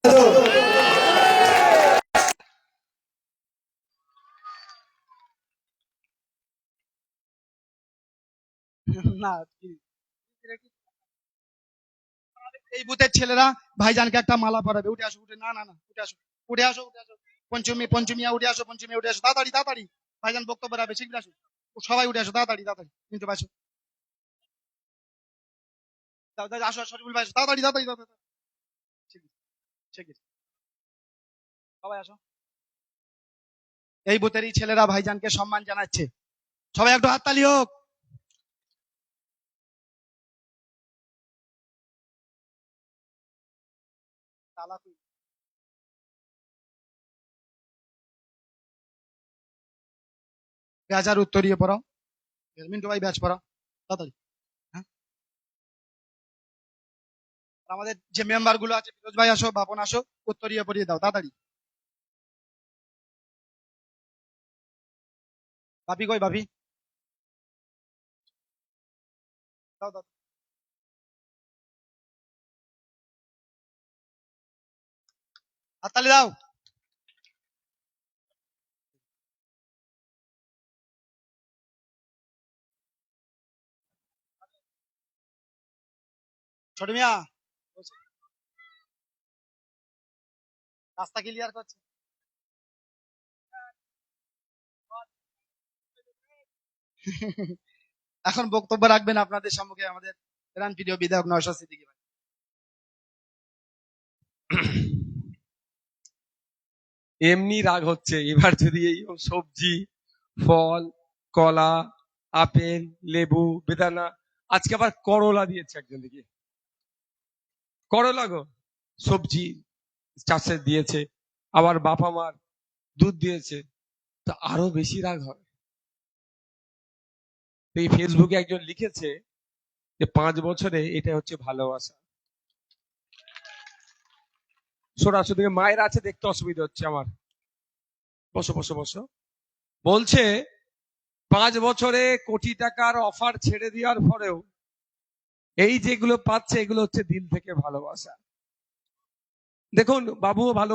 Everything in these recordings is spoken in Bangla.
না, এই বুথের ছেলেরা ভাইজানকে একটা মালা পরাবে। উঠে আসো, উঠে, না না না, উঠে আসো, উঠে আসো, উঠে আসো। পঞ্চমিয়া উঠে আসো, পঞ্চমিয়া উঠে আসো, তাড়াতাড়ি তাড়াতাড়ি। ভাইজান বক্তব্য রাখবে, শীঘ্র আসো। সবাই উঠে আসো, তাড়াতাড়ি তাড়াতাড়ি। কিন্তু আসো, দাও দাও, আসো, শরীফুল ভাই আসো, তাড়াতাড়ি তাড়াতাড়ি তাড়াতাড়ি। ঠিক আছে, ঠিক আছে, সবাই আসো। এই বুথেরই ছেলেরা ভাইজানকে সম্মান জানাচ্ছে। সবাই একটু হাততালি হোক। ব্যাচ আর উত্তরীয় পড়াও। মিন্টু ভাই ব্যাচ পড়াও তাড়াতাড়ি। হ্যাঁ, আমাদের যে মেম্বার গুলো আছে, ফিরোজ ভাই আসো, বাপন আসো, উত্তরীয় পড়িয়ে দাও তাড়াতাড়ি। ভাবি কই, ভাবি? দাও দাও, হাততালি দাও। ছোট মিয়া রাস্তা ক্লিয়ার করছে। এখন বক্তব্য রাখবেন আপনাদের সম্মুখে আমাদের প্রাণ প্রিয় বিধায়ক নওশাদ সিদ্দিকী ভাই। এমনি রাগ হচ্ছে এবার যদি এই সবজি, ফল, কলা, আপেল, লেবু, বেদানা, আজকে আবার করলা দিয়েছে একজন দিকে। করলা গো, সবজি চাষে দিয়েছে, আবার বাবা মার দুধ দিয়েছে, তো আরো বেশি রাগ হবে। তো এই ফেসবুকে একজন লিখেছে যে 5 বছরে এটা হচ্ছে ভালোবাসা। সরাসরি মায়ের আছে, দেখতে অসুবিধা হচ্ছে আমার। বসো বসো বসো। বলছে 5 বছরে কোটি টাকার অফার ছেড়ে দেওয়ার পরেও এই যেগুলো পাচ্ছে এগুলো হচ্ছে দিল থেকে ভালোবাসা। দেখুন, বাবুও ভালো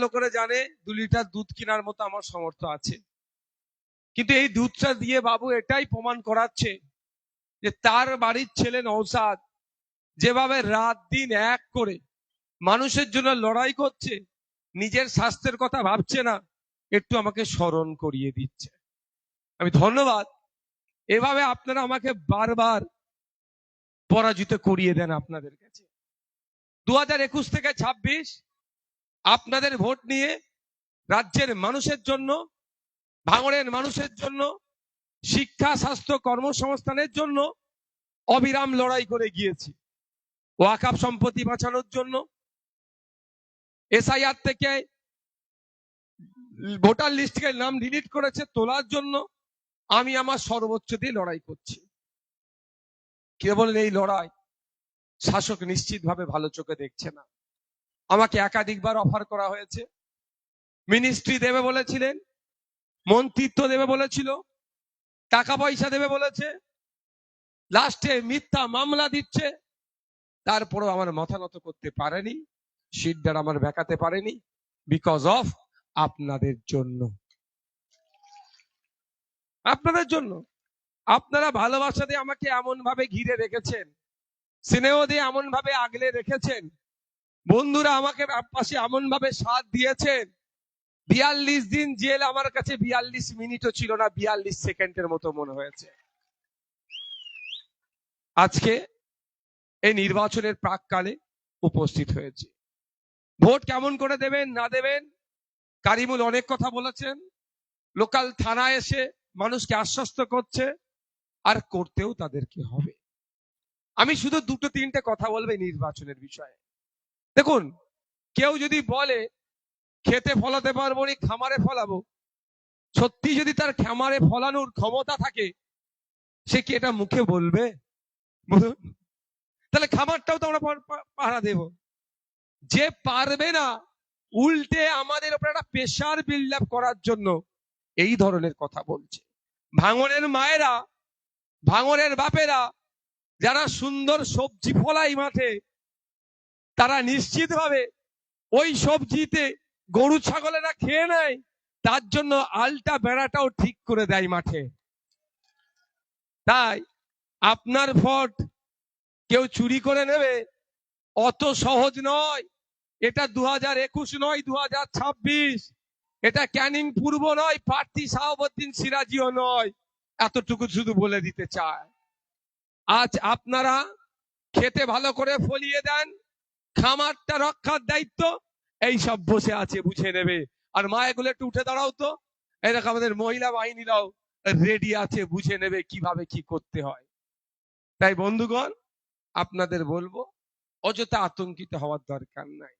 করে জানে, 2 লিটার দুধ কেনার মতো আমার সামর্থ্য আছে, কিন্তু এই দুধটা দিয়ে বাবু এটাই প্রমাণ করাচ্ছে যে তার বাড়ির ছেলে নওশাদ যেভাবে রাত দিন এক করে মানুষের জন্য লড়াই করছে, নিজের স্বাস্থ্যের কথা ভাবছে না, একটু আমাকে স্মরণ করিয়ে দিচ্ছে। আমি ধন্যবাদ। এভাবে আপনারা আমাকে বারবার পরাজিত করিয়ে দেন আপনাদের কাছে। 2021 থেকে 26 আপনাদের ভোট নিয়ে রাজ্যের মানুষের জন্য, ভাঙড়ের মানুষের জন্য, শিক্ষা, স্বাস্থ্য, কর্মসংস্থানের জন্য অবিরাম লড়াই করে গিয়েছি। ওয়াকফ সম্পত্তি বাঁচানোর জন্য, এসআইআর থেকে ভোটার লিস্ট থেকে নাম ডিলিট করেছে তোলার জন্য আমি আমার সর্বোচ্চ দিয়ে লড়াই করছি। কেবল এই লড়াই শাসক নিশ্চিতভাবে ভালো চোখে দেখছে না। আমাকে একাধিকবার অফার করা হয়েছে, মিনিস্ট্রি দেবে বলেছিলেন, মন্ত্রিত্ব দেবে বলেছিল, টাকা পয়সা দেবে বলেছে, লাস্টে মিথ্যা মামলা দিচ্ছে, তারপরেও আমার মাথা নত করতে পারেনি, সিটদার আমার বেঁকাতে পারেনি, বিকজ অফ আপনাদের জন্য। আপনাদের জন্য আপনারা ভালোবাসা দিয়ে আমাকে এমন ভাবে ঘিরে রেখেছেন, স্নেহ দিয়ে এমন ভাবে আগলে রেখেছেন, বন্ধুরা আমাকে পাশে এমন ভাবে সাথ দিয়েছেন। 42 দিন জেল আমার কাছে 42 মিনিটও ছিল না, 42 সেকেন্ডের মতো মনে হয়েছে। আজকে এই নির্বাচনের প্রাককালে উপস্থিত হয়েছে। ভোট কেমন করে দেবেন না দেবেন কারিমুল অনেক কথা বলেছেন, লোকাল থানায় এসে মানুষকে আশ্বস্ত করছে, আর করতেও তাদেরকে হবে। আমি শুধু 2-3টে কথা বলবো নির্বাচনের বিষয়ে। দেখুন, কেউ যদি বলে খেতে ফলাতে পারবো না, খামারে ফলাবো, সত্যি যদি তার খামারে ফলানোর ক্ষমতা থাকে, সে কি এটা মুখে বলবে? তাহলে খামারটাও তো আমরা পাহারা দেব। যে পারবে না, উল্টে আমাদের উপর একটা প্রেশার বিল্ড আপ করার জন্য এই ধরনের কথা বলছে। ভাঙনের মায়েরা, ভাঙনের বাপেরা যারা সুন্দর সবজি ফলাই মাঠে, তারা নিশ্চিতভাবে ওই সবজিতে গরু ছাগলেরা খেয়ে নেয়, তার জন্য আলটা বেড়াটাও ঠিক করে দেয় মাঠে। তাই আপনার ভোট কেউ চুরি করে নেবে অত সহজ নয়। এটা 2021 নয়, 2026। এটা ক্যানিং পূর্ব নয়, প্রার্থী শাহাবুদ্দিন সিরাজিও নয়। এতটুকু শুধু বলে দিতে চায়। আজ আপনারা খেতে ভালো করে ফলিয়ে দেন, খামারটা রক্ষার দায়িত্ব এই সব বসে আছে, বুঝে নেবে। আর মা এগুলো একটু উঠে দাঁড়াও তো, এরকম আমাদের মহিলা বাহিনীরাও রেডি আছে, বুঝে নেবে কিভাবে কি করতে হয়। তাই বন্ধুগণ, আপনাদের বলবো অযথা আতঙ্কিত হওয়ার দরকার নাই।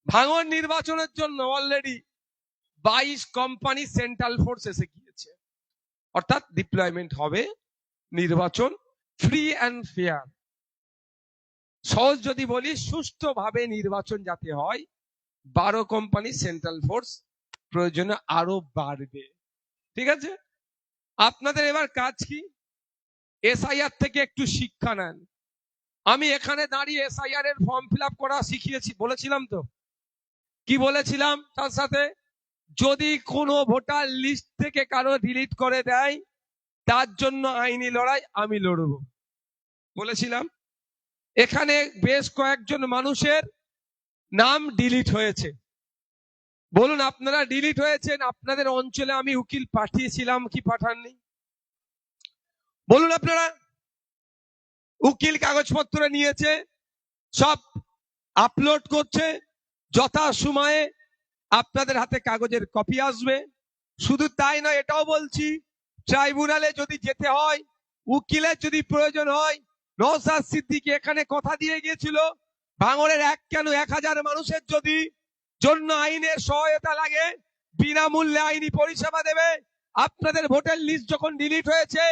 ভাঙন নির্বাচনের জন্য অলরেডি 22 কোম্পানি সেন্ট্রাল ফোর্স এসে গিয়েছে, অর্থাৎ ডিপ্লয়মেন্ট হবে। নির্বাচন ফ্রি অ্যান্ড ফেয়ার, সহজ যদি বলি সুষ্ঠুভাবে নির্বাচন যাতে হয়, 12 কোম্পানি সেন্ট্রাল ফোর্স প্রয়োজনে আরো বাড়বে। ঠিক আছে, আপনাদের এবার কাজ কি? এসআইআর থেকে একটু শিক্ষা নেন। আমি এখানে দাঁড়িয়ে এসআইআর এর ফর্ম ফিল আপ করা শিখিয়েছি, বলেছিলাম তো? কি বলেছিলাম? তার সাথে যদি কোনো ভোটার লিস্ট থেকে কারো ডিলিট করে দেয়, তার জন্য আইনি লড়াই আমি লড়ব, বলেছিলাম। এখানে বেশ কয়েকজন মানুষের নাম ডিলিট হয়েছে। বলুন, আপনারা ডিলিট হয়েছেন, আপনাদের অঞ্চলে আমি উকিল পাঠিয়েছিলাম কি পাঠাননি? বলুন আপনারা। উকিল কাগজপত্র নিয়েছে, সব আপলোড করছে, যথা সময়ে আপনাদের হাতে কাগজের কপি আসবে। শুধু তাই নয়, এটাও বলছি, ট্রাইব্যুনালে যদি যেতে হয়, উকিলের যদি প্রয়োজন হয়, নওশাদ সিদ্দিকী এখানে কথা দিয়ে গিয়েছিল, ভাঙড়ের কেন 1000 মানুষের যদি জন্য আইনের সহায়তা লাগে, বিনামূল্যে আইনি পরিষেবা দেবে। আপনাদের ভোটার লিস্ট যখন ডিলিট হয়েছে,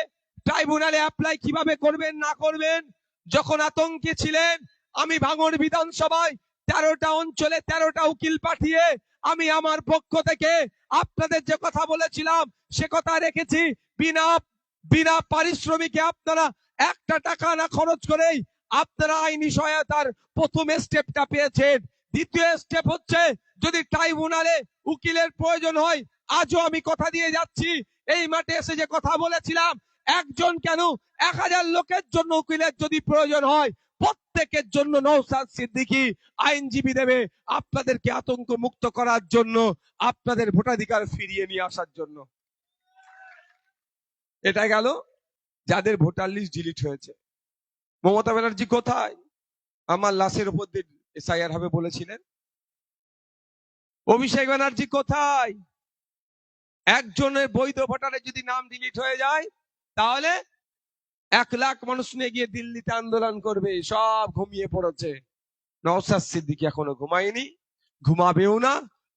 ট্রাইব্যুনালে অ্যাপ্লাই কিভাবে করবেন না করবেন, যখন আতঙ্কে ছিলেন, আমি ভাঙড় বিধানসভায় 13টা অঞ্চলে 13টা উকিল পাঠিয়ে আমি আমার পক্ষ থেকে আপনাদের যে কথা বলেছিলাম সে কথা রেখেছি। বিনা বিনা পারিশ্রমিকে আপনারা একটা টাকা না খরচ করেই আপনারা আইনি সহায়তার প্রথম স্টেপটা পেয়েছেন। দ্বিতীয় স্টেপ হচ্ছে, যদি ট্রাইব্যুনালে উকিলের প্রয়োজন হয়, আজও আমি কথা দিয়ে যাচ্ছি, এই মাঠে এসে যে কথা বলেছিলাম, একজন কেন 1000 লোকের জন্য উকিলের যদি প্রয়োজন হয়, প্রত্যেকের জন্য নওশাদ সিদ্দিকী আইনজীবী দেবে, আপনাদেরকে আতঙ্ক মুক্ত করার জন্য, আপনাদের ভোটাধিকার ফিরিয়ে নিয়ে আসার জন্য। এটা গেল যাদের ভোটার লিস্ট ডিলিট হয়েছে। মমতা ব্যানার্জি কোথায়? আমার লাশের উপর দিয়ে এসআইআর হবে বলেছিলেন। অভিষেক ব্যানার্জি কোথায়? একজনের বৈধ ভোটারের যদি নাম ডিলিট হয়ে যায়, তাহলে 1 লাখ মানুষ নিয়ে গিয়ে দিল্লিতে আন্দোলন করবে। সব ঘুমিয়ে পড়েছে। নওশাদ সিদ্দিকী এখনো ঘুমায়নি, ঘুমাবেও না,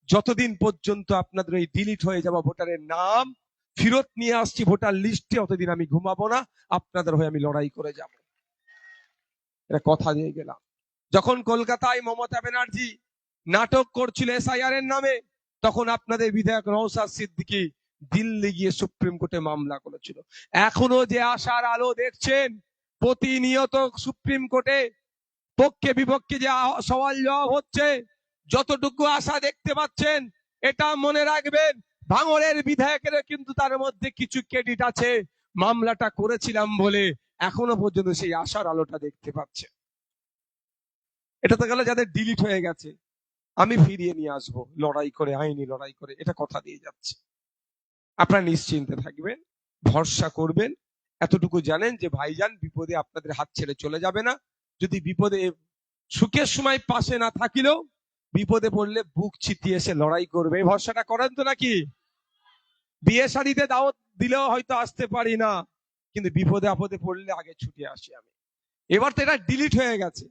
যতদিন পর্যন্ত আপনাদের ওই ডিলিট হয়ে যাওয়া ভোটারের নাম ফেরত নিয়ে আসছি ভোটার লিস্টে, অতদিন আমি ঘুমাবো না। আপনাদের হয়ে আমি লড়াই করে যাব, এটা কথা দিয়ে গেলাম। যখন কলকাতায় মমতা ব্যানার্জি নাটক করছিল এসআইআর এর নামে, তখন আপনাদের বিধায়ক নওশাদ সিদ্দিকী দিল্লি গিয়ে সুপ্রিম কোর্টে মামলা করেছিল। এখনো যে আশার আলো দেখছেন, প্রতিনিয়ত সুপ্রিম কোর্টে পক্ষে বিপক্ষে যে সওয়াল জবাব হচ্ছে, যতটুকু আশা দেখতে পাচ্ছেন, এটা মনে রাখবেন, ভাঙড়ের বিধায়কের কিন্তু তার মধ্যে কিছু ক্রেডিট আছে। মামলাটা করেছিলাম বলে এখনো পর্যন্ত সেই আশার আলোটা দেখতে পাচ্ছে। এটা তো গেল যাদের ডিলিট হয়ে গেছে, আমি ফিরিয়ে নিয়ে আসবো লড়াই করে, আইনি লড়াই করে, এটা কথা দিয়ে যাচ্ছে। আপনারা নিশ্চিন্তে থাকবেন, ভরসা করবেন, এতটুকু জানেন যে ভাইজান বিপদে আপনাদের হাত ছেড়ে চলে যাবে না। যদি বিপদে, সুখের সময় পাশে না থাকিলেও বিপদে পড়লে বুক চিতিয়ে এসে লড়াই করবে, এই ভরসাটা করেন তো নাকি? বিয়ে শাদীতে দাওয়াত দিলেও হয়তো আসতে পারি না, কিন্তু বিপদে আপদে পড়লে আগে ছুটে আসি আমি। এবার তো এটা ডিলিট হয়ে গেছে,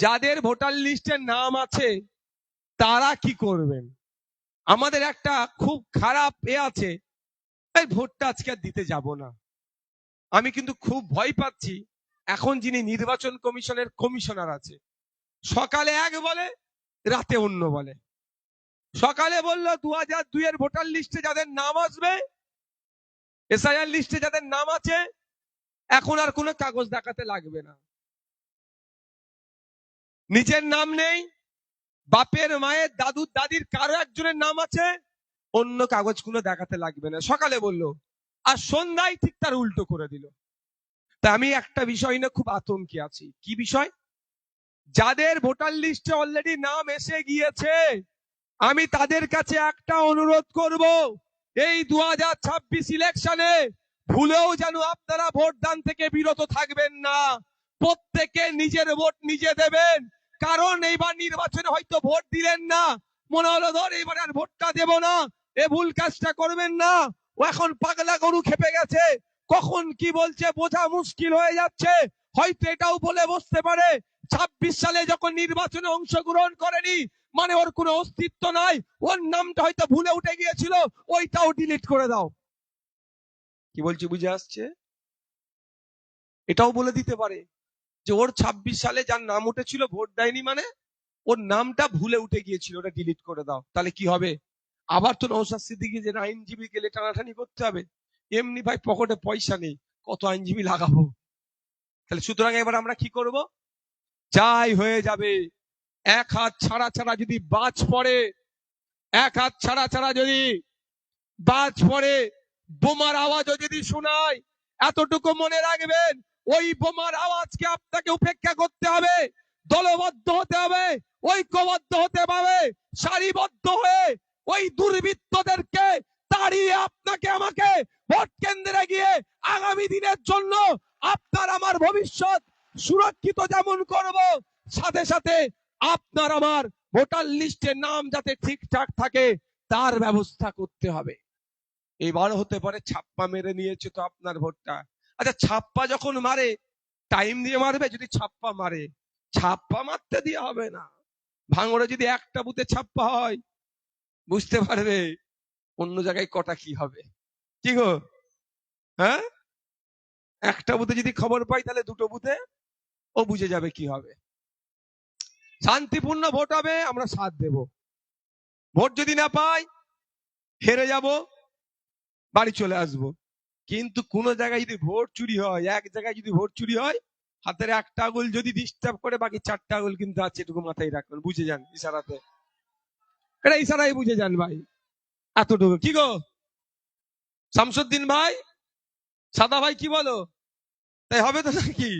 যাদের ভোটার লিস্টের নাম আছে তারা কি করবেন? আমাদের একটা খুব খারাপ আছে, এই ভোটটা আজকে আর দিতে যাব না। আমি কিন্তু খুব ভয় পাচ্ছি, এখন যিনি নির্বাচন কমিশনের কমিশনার আছে, সকালে এক বলে, রাতে অন্য বলে। সকালে বললো 2002 এর ভোটার লিস্টে যাদের নাম আসবে, এসআইআর লিস্টে যাদের নাম আছে, এখন আর কোনো কাগজ দেখাতে লাগবে না। নিজের নাম নেই, বাপের মায়ের দাদুর দাদির কারো একজনের নাম আছে, অন্য কাগজগুলো দেখাতে লাগবে না, সকালে বললো, আর সন্ধ্যায় ঠিক তার উল্টো করে দিল। তা আমি একটা বিষয় নিয়ে খুব আতঙ্কে আছি। কি বিষয়? যাদের ভোটার লিস্টে অলরেডি নাম এসে গিয়েছে, আমি তাদের কাছে একটা অনুরোধ করব, এই 2026 ইলেকশনে ভুলেও যেন আপনারা ভোটদান থেকে বিরত থাকবেন না। প্রত্যেকে নিজের ভোট নিজে দেবেন। কারণ এইবার নির্বাচনে হয়তো ভোট দিলেন না, মনে হলো ধর এবার আর ভোটটা দেব না, এ ভুল কাজটা করবেন না। ও এখন পাগলা গরু খেপে গেছে, কখন কি বলছে বোঝা মুশকিল হয়ে যাচ্ছে। হয়তো এটাও বলে বসতে পারে 26 সালে যখন নির্বাচনে অংশগ্রহণ করেনি মানে ওর কোনো অস্তিত্ব নাই, ওর নামটা হয়তো ভুলে উঠে গিয়েছিল, ওইটাও ডিলিট করে দাও। কি বলছি বুঝে আসছে? এটাও বলে দিতে পারে যে ওর 26 সালে যার নাম উঠেছিল ভোট দেয়নি মানে ওর নামটা ভুলে উঠে গিয়েছিল, ওটা ডিলিট করে দাও। তাহলে কি হবে? আবার তো নওশাদ সিদ্দিকী যে আইনজীবী গেলে টানাটানি করতে হবে। এমনি ভাই পকেটে পয়সা নেই, কত আইনজীবী লাগাবো? তাহলে সুতরাং এবার আমরা কি করব? যাই হয়ে যাবে, এক হাত ছাড়া ছাড়া যদি বাজ পড়ে, এক হাত ছাড়া ছাড়া যদি বাজ পড়ে, বোমার আওয়াজও যদি শোনায়, এতটুকু মনে রাখবেন ওই বোমার আওয়াজকে আপনাকে উপেক্ষা করতে হবে, দলবদ্ধ হতে হবে, ঐক্যবদ্ধ হতে হবে, সারিবদ্ধ হয়ে ওই দুর্বৃত্তদেরকে তাড়িয়ে আপনাকে আমাকে ভোট কেন্দ্রে গিয়ে আগামী দিনের জন্য আপনার আমার ভবিষ্যৎ সুরক্ষিত যেমন করব, সাথে সাথে আপনার আমার ভোটার লিস্টে নাম যাতে ঠিকঠাক থাকে তার ব্যবস্থা করতে হবে। এবার হতে পারে ছাপ্পা মেরে নিয়েছে তো আপনার ভোটটা। আচ্ছা, ছাপ্পা যখন মারে টাইম দিয়ে মারবে? যদি ছাপ্পা মারে, ছাপ্পা মারতে দিয়ে হবে না। ভাঙড়ে যদি একটা বুথে ছাপ্পা হয়, বুঝতে পারবে অন্য জায়গায় কটা কি হবে। কি গো? হ্যাঁ, একটা বুথে যদি খবর পাই তাহলে দুটো বুথে ও বুঝে যাবে কি হবে। শান্তিপূর্ণ ভোট হবে, আমরা সাথ দেব। ভোট যদি না পাই, হেরে যাব, বাড়ি চলে আসবো। কিন্তু কোন জায়গায় যদি ভোট চুরি হয়, এক জায়গায় যদি ভোট চুরি হয়, হাতের একটা আঙুল যদি ডিস্টার্ব করে বাকি চারটা আঙুল কিন্তু আছে, এটুকু মাথায় রাখবেন, বুঝে যান ইশারাতে। এটা ইশারাই বুঝে যান ভাই, এতটুকু। কি গো শামসুদ্দিন ভাই, সাদা ভাই, কি বলো? তাই হবে তো নাকি?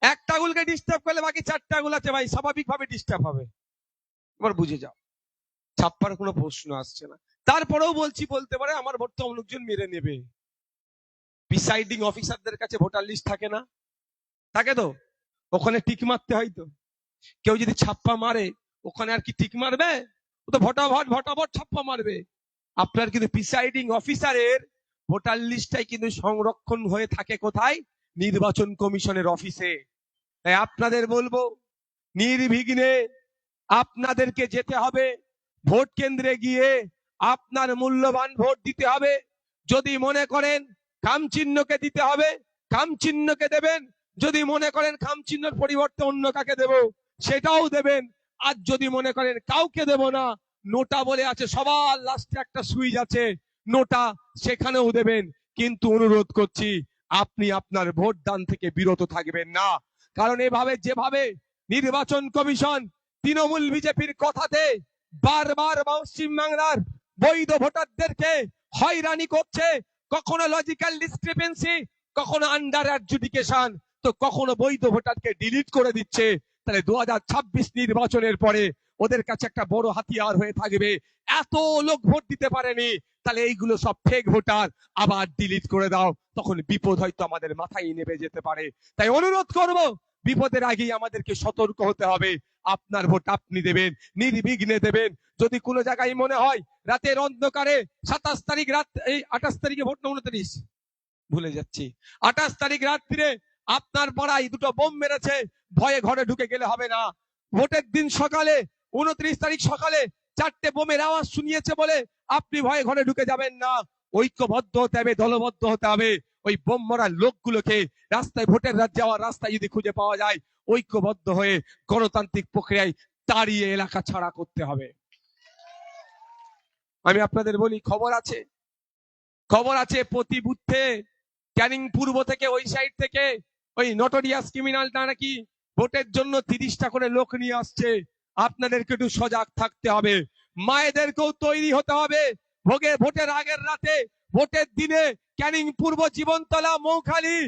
একটা আঙুলকে ডিস্টার্ব করলে বাকি চারটা আঙুল আছে ভাই, স্বাভাবিকভাবে ডিস্টার্ব হবে। এবার বুঝে যাও, ছাপ্পার কোনো প্রশ্ন আসছে না। তারপরেও বলছি, বলতে পারে আমার ভোট তো অনেকজন মেরে নেবে। প্রিসাইডিং অফিসারদের কাছে ভোটার লিস্ট থাকে না? থাকে তো, ওখানে টিক মারতে হয় তো। কেউ যদি ছাপ্পা মারে, ওখানে আর কি টিক মারবে? ও তো ভটাভট ভটাভট ছাপ্পা মারবে। আপনার কিন্তু প্রিসাইডিং অফিসারের ভোটার লিস্টটাই কিন্তু সংরক্ষণ হয়ে থাকে কোথায়? নির্বাচন কমিশনের অফিসে। তাই আপনাদের বলবো, নির্বিঘ্নে আপনাদেরকে যেতে হবে ভোট কেন্দ্রে গিয়ে আপনার মূল্যবান ভোট দিতে হবে। যদি মনে করেন খাম চিহ্নকে দিতে হবে, খাম চিহ্নকে দেবেন। যদি মনে করেন খাম চিহ্নের পরিবর্তে অন্য কাকে দেব, সেটাও দেবেন। আর যদি মনে করেন কাউকে দেব না, নোটা বলে আছে, সবার লাস্টে একটা সুইচ আছে নোটা, সেখানেও দেবেন। কিন্তু অনুরোধ করছি, আপনি আপনার ভোট দান থেকে বিরত থাকবেন না। কারণ এভাবে যেভাবে নির্বাচন কমিশন তৃণমূল বিজেপির কথাতে বারবার পশ্চিম বাংলার বৈধ ভোটারদেরকে হয়রানি করছে, কখনো লজিক্যাল ডিসক্রিপেন্সি, কখনো আন্ডার অ্যাডজুডিকেশন, তো কখনো বৈধ ভোটারকে ডিলিট করে দিচ্ছে। তাহলে 2026 নির্বাচনের পরে ওদের কাছে একটা বড় হাতিয়ার হয়ে থাকবে। এত লোক ভোট দিতে পারেনি, তাহলে এইগুলো সব ফেক ভোটার, আবার ডিলিট করে দাও, তখন বিপদ হয়তো আমাদের মাথায় নেমে যেতে পারে। তাই অনুরোধ করব, বিপদের আগেই আমাদেরকে সতর্ক হতে হবে। আপনার ভোট আপনি দেবেন, নির্বিঘ্নে দেবেন। যদি কোনো জায়গায় মনে হয় রাতের অন্ধকারে 27 তারিখ রাত, এই 28 তারিখে ভোট না 29, ভুলে যাচ্ছি, 28 তারিখ রাত্রিরে আপনার পাড়ায় দুটো বোম মেরেছে, ভয়ে ঘরে ঢুকে গেলে হবে না। ভোটের দিন সকালে 29 তারিখ সকালে 4টে বোমের আওয়াজ শুনিয়েছে বলে আপনি ভয়ে ঘরে ঢুকে যাবেন না। ঐক্যবদ্ধ হতে হবে, দলবদ্ধ হতে হবে। ওই বোম মারা লোকগুলোকে রাস্তায়, ভোটের রাত যাওয়ার রাস্তায় যদি খুঁজে পাওয়া যায়, ঐক্যবদ্ধ হয়ে গণতান্ত্রিক প্রক্রিয়ায় তাড়িয়ে এলাকা ছাড়া করতে হবে। আমি আপনাদের বলি, খবর আছে, খবর আছে প্রতি বুথে ক্যানিং পূর্ব থেকে ওই সাইড থেকে ওই নটোরিয়াস ক্রিমিনালটা নাকি ভোটের জন্য 30টা করে লোক নিয়ে আসছে। আপনাদেরকে একটু সজাগ থাকতে হবে, মায়েদেরকেও তৈরি হতে হবে। ভোটের আগের রাতে, ভোটের দিনে ক্যানিং পূর্ব, জীবনতলা, মৌখালী,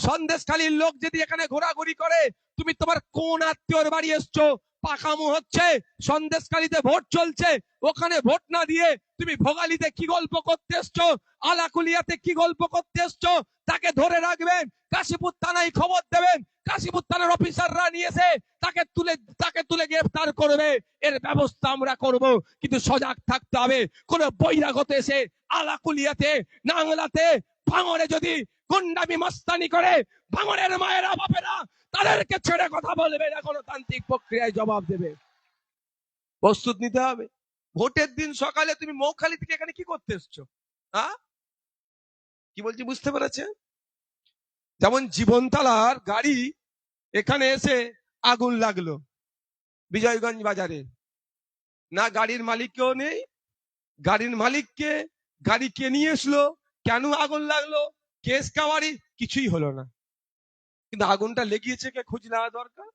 সন্দেশখালীর লোক যদি এখানে ঘোরাঘুরি করে, তুমি তোমার কোন আত্মীয়র বাড়ি এসছো, পাকামো হচ্ছে, সন্দেশখালীতে ভোট চলছে, ওখানে ভোট না দিয়ে তুমি ভোগালীতে কি গল্প করতে এসছো, আলাকুলিয়াতে কি গল্প করতে এসছো, তাকে ধরে রাখবেন, কাশীপুর থানায় খবর দেবেন, কাশীপুর থানার অফিসাররা নিয়ে এসে তাকে তুলে গ্রেফতার করবে, এর ব্যবস্থা আমরা করব। কিন্তু সজাগ থাকতে হবে, কোন বহিরাগত এসে আলাকুলিয়াতে, নাংলাতে, ভাঙড়ে যদি গুন্ডামি মাস্তানি করে, ভাঙড়ের মায়েরা বাপেরা তাদেরকে ছেড়ে কথা বলবে না, গণতান্ত্রিক প্রক্রিয়ায় জবাব দেবে। প্রস্তুত নিতে হবে। ভোটের দিন সকালে তুমি মৌখালী থেকে এখানে কি করতে এসছো? হ্যাঁ, কি বলছি বুঝতে পেরেছেন? যেমন জীবনতলার গাড়ি এখানে এসে আগুন লাগলো বিজয়গঞ্জ বাজারে, না গাড়ির মালিককেও নেই, গাড়ির মালিককে, গাড়ি কে নিয়ে এসলো, কেন আগুন লাগলো, কেস কাওয়ারি কিছুই হলো না, কিন্তু আগুনটা লেগিয়েছে কে, খোঁজ নেওয়া দরকার,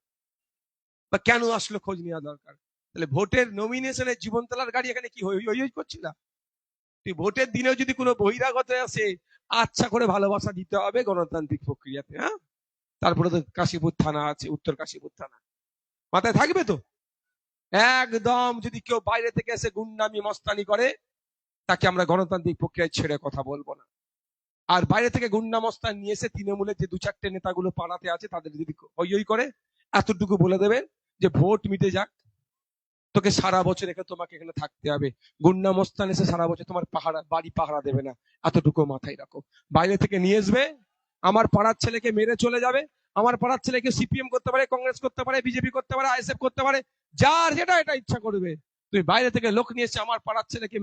বা কেন আসলো খোঁজ নেওয়া দরকার। তাহলে ভোটের নমিনেশনে জীবনতলার গাড়ি এখানে কি হই হই করছিল? তুই ভোটের দিনেও যদি কোনো বহিরাগত আসে, আচ্ছা করে ভালোবাসা দিতে হবে গণতান্ত্রিক প্রক্রিয়াতে। হ্যাঁ, তারপরে তো কাশীপুর থানা আছে, উত্তর কাশীপুর থানা, মাথায় থাকবে তো। একদম যদি কেউ বাইরে থেকে এসে গুন্ডামি মস্তানি করে, তাকে আমরা গণতান্ত্রিক প্রক্রিয়ায় ছেড়ে কথা বলবো না। আর বাইরে থেকে গুন্ডা মস্তান নিয়ে এসে তৃণমূলের যে 2-4টে নেতাগুলো পাড়াতে আছে, তাদের যদি হই করে, এতটুকু বলে দেবেন যে ভোট মিটে যাক, তোকে সারা বছর তোমাকে এখানে থাকতে হবে, গুন্ডা মস্তান এসে সারা বছর তোমার বাড়ি পাহারা দেবে না, এতটুকু মাথায় রাখো। বাইরে থেকে নিয়ে আসবে, আমার পাড়ার ছেলেকে মেরে চলে যাবে, আমার পাড়ার ছেলেকে সিপিএম করতে পারে, কংগ্রেস করতে পারে, বিজেপি করতে পারে, আইএসএফ করতে পারে, যার যেটা এটা ইচ্ছা করবে। তুমি বাইরে থেকে লোক নিয়ে এসে আমার পাড়ার ছেলেকে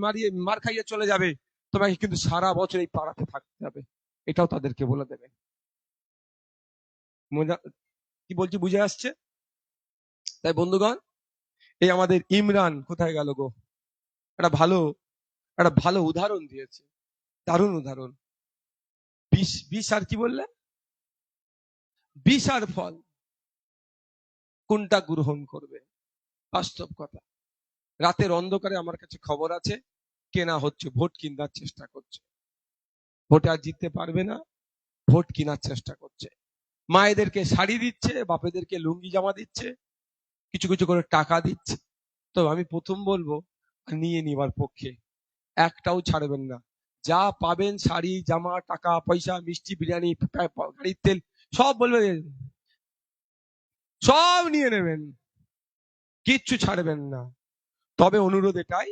মার খাইয়ে চলে যাবে, তোমাকে কিন্তু সারা বছর এই পাড়াতে থাকতে হবে, এটাও তাদেরকে বলে দেবে। কি বলছি বুঝে আসছে? তাই বন্ধুগণ, এই আমাদের ইমরান কোথায় গেল গো, একটা ভালো উদাহরণ দিয়েছে, দারুণ উদাহরণ। বিষ আর কি বললে, বিষ আর ফল কোনটা গ্রহণ করবে? বাস্তব কথা, রাতের অন্ধকারে আমার কাছে খবর আছে কেনা হচ্ছে, ভোট কেনার চেষ্টা করছে, ভোটে আর জিততে পারবে না, ভোট কেনার চেষ্টা করছে, মায়েদেরকে শাড়ি দিচ্ছে, বাপেদেরকে লুঙ্গি জামা দিচ্ছে, কিছু কিছু করে টাকা দিচ্ছে। তো আমি প্রথম বলবো, নিয়ে নিবার পক্ষে, একটাও ছাড়বেন না, যা পাবেন শাড়ি, জামা, টাকা পয়সা, মিষ্টি, বিরিয়ানি, গাড়ির তেল, সব বলবে, সব নিয়ে নেবেন, কিচ্ছু ছাড়বেন না। তবে অনুরোধ এটাই,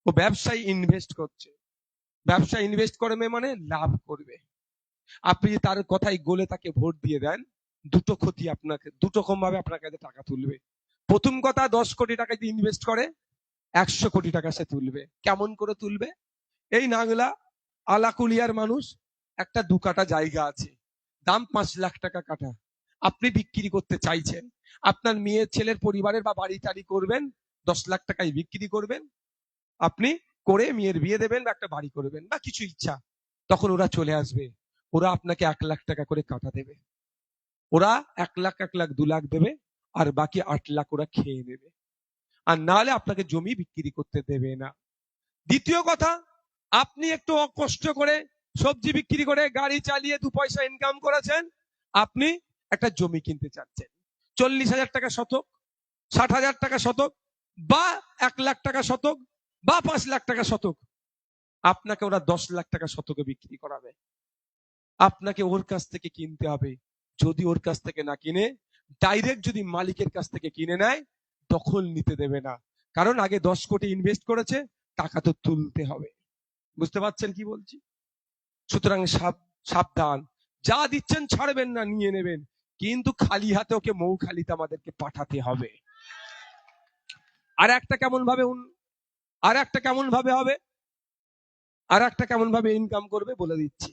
ও ব্যবসায় ইনভেস্ট করছে, ব্যবসা ইনভেস্ট করবে মানে লাভ করবে। আপনি যদি তার কথাই গলে তাকে ভোট দিয়ে দেন, দুটো ক্ষতি, আপনাকে দুরকম ভাবে আপনার কাছে টাকা তুলবে। প্রথম কথা, 10 কোটি টাকা যদি ইনভেস্ট করে, 100 কোটি টাকা সে তুলবে। কেমন করে তুলবে? এই নাংলা আলাকুলিয়ার মানুষ, একটা 2 কাঠা জায়গা আছে, দাম 5 লাখ টাকা কাঠা, আপনি বিক্রি করতে চাইছেন, আপনার মেয়ের ছেলের পরিবারের বা বাড়ি টাড়ি করবেন, 10 লাখ টাকায় বিক্রি করবেন, আপনি করে মেয়ের বিয়ে দেবেন বা একটা বাড়ি করবেন বা কিছু ইচ্ছা, তখন ওরা চলে আসবে, ওরা আপনাকে 1 লাখ টাকা করে কাটা দেবে, ওরা 1 লাখ 1 লাখ 2 লাখ দেবে, আর বাকি 8 লাখ ওরা খেয়ে নেবে, আর নাহলে আপনাকে জমি বিক্রি করতে দেবে না। দ্বিতীয় কথা, আপনি একটু কষ্ট করে সবজি বিক্রি করে গাড়ি চালিয়ে 2 পয়সা ইনকাম করেছেন, আপনি একটা জমি কিনতে চাচ্ছেন, 40,000 টাকা শতক, 60,000 টাকা শতক, বা 1 লাখ টাকা শতক, বা 5 লাখ টাকা শতক, আপনাকে ওরা 10 লাখ টাকা শতকে বিক্রি করাবে, আপনাকে ওর কাছ থেকে কিনতে হবে। যদি ওর কাছ থেকে না কিনে, ডাইরেক্ট যদি মালিকের কাছ থেকে কিনে নেয়, দখল নিতে দেবে না, কারণ আগে 10 কোটি ইনভেস্ট করেছে, টাকা তো তুলতে হবে। বুঝতে পারছেন কি বলছি? সুতরাং সাবধান, যা দিচ্ছেন ছাড়বেন না, নিয়ে নেবেন, কিন্তু খালি হাতে ওকে মৌখালিতে আমাদেরকে পাঠাতে হবে। আর একটা কেমন ভাবে হবে, আর একটা কেমন ভাবে ইনকাম করবে বলে দিচ্ছি।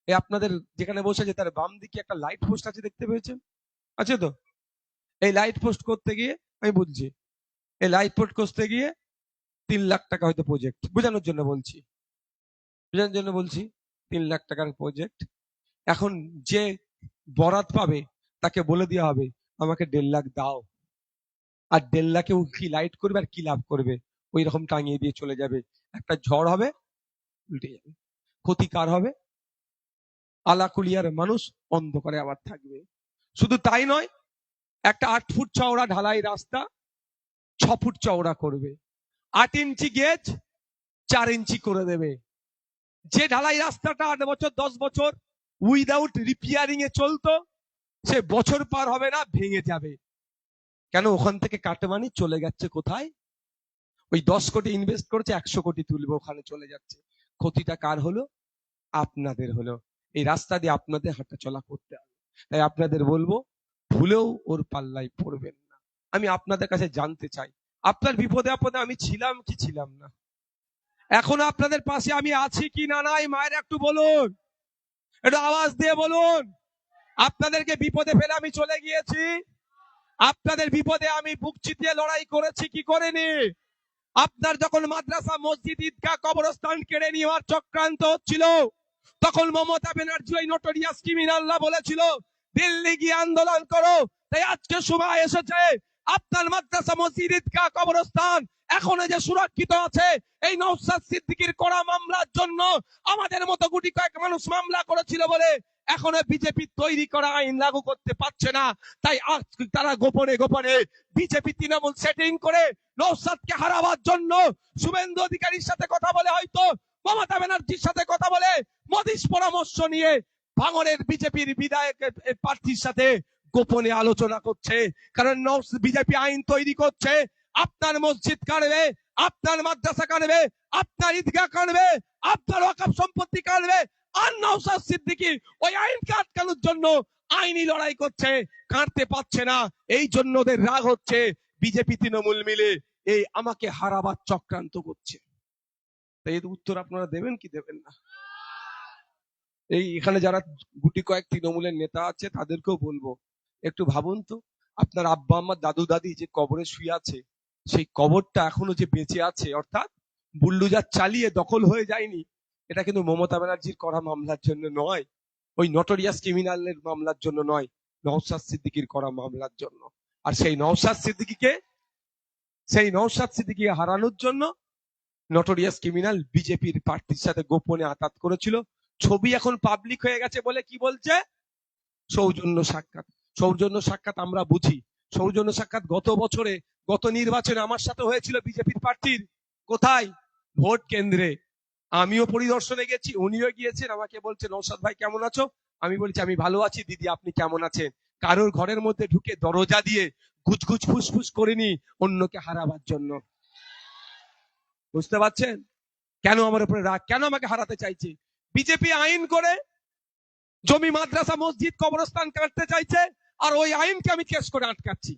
এই আপনাদের যেখানে বসে আছে তার বাম দিকে একটা লাইট পোস্ট আছে, দেখতে পেয়েছেন? আছে তো? এই লাইট পোস্ট করতে গিয়ে আমি বুঝছি, এই লাইট পোস্ট করতে গিয়ে 3 লাখ টাকা হয়তো প্রজেক্ট, বোঝানোর জন্য বলছি 3 লাখ টাকার প্রজেক্ট। এখন যে বরাত পাবে তাকে বলে দেওয়া হবে, আমাকে 1.5 লাখ দাও, আর 1.5 লাখে ও কি লাইট করবে আর কি লাভ করবে? ওই রকম টাঙিয়ে দিয়ে চলে যাবে। একটা ঝড় হবে, উল্টে যাবে। ক্ষতি কার হবে? আলাকুলিয়ার মানুষ অন্ধকারে আবার থাকবে। শুধু তাই নয়, একটা 8 ফুট চওড়া ঢালাই রাস্তা 6 ফুট চওড়া করবে, 8 ইঞ্চি গেজ 4 ইঞ্চি করে দেবে। যে ঢালাই রাস্তাটা 8 বছর 10 বছর উইদাউট রিপেয়ারিং এ চলতো, সে বছর পার হবে না, ভেঙে যাবে। কেন? ওখান থেকে কাটমানি চলে যাচ্ছে কোথায়? ওই 10 কোটি ইনভেস্ট করেছে, 100 কোটি তুলবে, ওখানে চলে যাচ্ছে। ক্ষতিটা কার হলো? আপনাদের হলো। এই রাস্তা দিয়ে আপনাদের হাঁটা চলা করতে হবে। তাই আপনাদের বলবো, ভুলেও ওর পাল্লায় পড়বেন না। আমি আপনাদের কাছে জানতে চাই, আপনার বিপদে আপদে আমি ছিলাম কি ছিলাম না? এখন আপনাদের পাশে আমি আছি কি না নাই? মায়ের একটু বলুন, একটু আওয়াজ দিয়ে বলুন। আপনাদেরকে বিপদে ফেলে আমি চলে গিয়েছি? আপনাদের বিপদে আমি বুক চিতিয়ে লড়াই করেছি কি করিনি? আপনার যখন মাদ্রাসা, মসজিদ, ঈদগাহ, কবরস্থান কেড়ে নেওয়ার চক্রান্ত হচ্ছিল, তখন মমতা ব্যানার্জি ওই নোটরিয়াস ক্রিমিনালরা বলেছিল দিল্লি গিয়ে আন্দোলন করো। তাই আজকে সময় এসেছে, আপনার মাদ্রাসা, মসজিদ, ঈদগাহ, কবরস্থান এখনো যে সুরক্ষিত আছে, এই নওশাদ সিদ্দিকীর করা মামলার জন্য আমাদের মতো গুটি কয়েক মানুষ মামলা করেছিল বলে এখনো বিজেপি তৈরি করা আইন লাগু করতে পারছে না। তাই আজ তারা গোপনে গোপনে বিজেপি তৃণমূল সেটিং করে নওশাদকে হারাবার জন্য শুভেন্দু অধিকারীর সাথে কথা বলে, হয়তো মমতা ব্যানার্জির সাথে কথা বলে, মোদির পরামর্শ নিয়ে ভাঙড়ের বিজেপির বিধায়ক প্রার্থীর সাথে গোপনে আলোচনা করছে। কারণ বিজেপি আইন তৈরি করছে, আপনার মসজিদ কাটবে, আপনার মাদ্রাসা কাটবে, আপনার ঈদগাহ কাটবে, আপনার ওয়াকফ সম্পত্তি কাটবে। আর নওশাদ সিদ্দিকী ওই আইনকে আটকানোর জন্য আইনি লড়াই করছে, কাটতে পারছে না। এই জন্য ওদের রাগ হচ্ছে, বিজেপি তৃণমূল মিলে এই আমাকে হারাবার চক্রান্ত করছে। তাই এর উত্তর আপনারা দেবেন কি দেবেন না? এই এখানে যারা গুটি কয়েক তৃণমূলের নেতা আছে তাদেরকেও বলবো, একটু ভাবুন তো, আপনার আব্বা আম্মা দাদু দাদি যে কবরে শুয়ে আছে, সেই কবরটা এখনো যে বেঁচে আছে, অর্থাৎ বুল্ডুজার চালিয়ে দখল হয়ে যায়নি, এটা কিন্তু মমতা ব্যানার্জির করা মামলার জন্য নয়, ওই নটোরিয়াস ক্রিমিনালের মামলার জন্য নয়, নওশাদ সিদ্দিকীর করা মামলার জন্য। আর সেই নওশাদ সিদ্দিকীকে হারানোর জন্য নটোরিয়াস ক্রিমিনাল বিজেপির প্রার্থীর সাথে গোপনে আতাত করেছিল। ছবি এখন পাবলিক হয়ে গেছে বলে কি বলছে? সৌজন্য সাক্ষাৎ। সৌজন্য সাক্ষাৎ আমরা বুঝি। সৌজন্য সাক্ষাৎ গত নির্বাচনে আমার সাথে হয়েছিল বিজেপির প্রার্থীর। কোথায়? ভোট কেন্দ্রে। আমিও পরিদর্শনে গেছি, উনিও গিয়েছেন। আমাকে বলছে, নওশাদ ভাই কেমন আছো? আমি বলছি আমি ভালো আছি। দিদি আপনি কেমন আছেন? কারোর ঘরের মধ্যে ঢুকে দরজা দিয়ে গুজগুজ ফুসফুস করিনি অন্যকে হারাবার জন্য। বুঝতে পারছেন কেন আমার উপরে রাগ? কেন আমাকে হারাতে চাইছে? বিজেপি আইন করে জমি, মাদ্রাসা, মসজিদ, কবরস্থান কাটতে চাইছে, আর ওই আইনকে আমি কেস করে আটকাচ্ছি।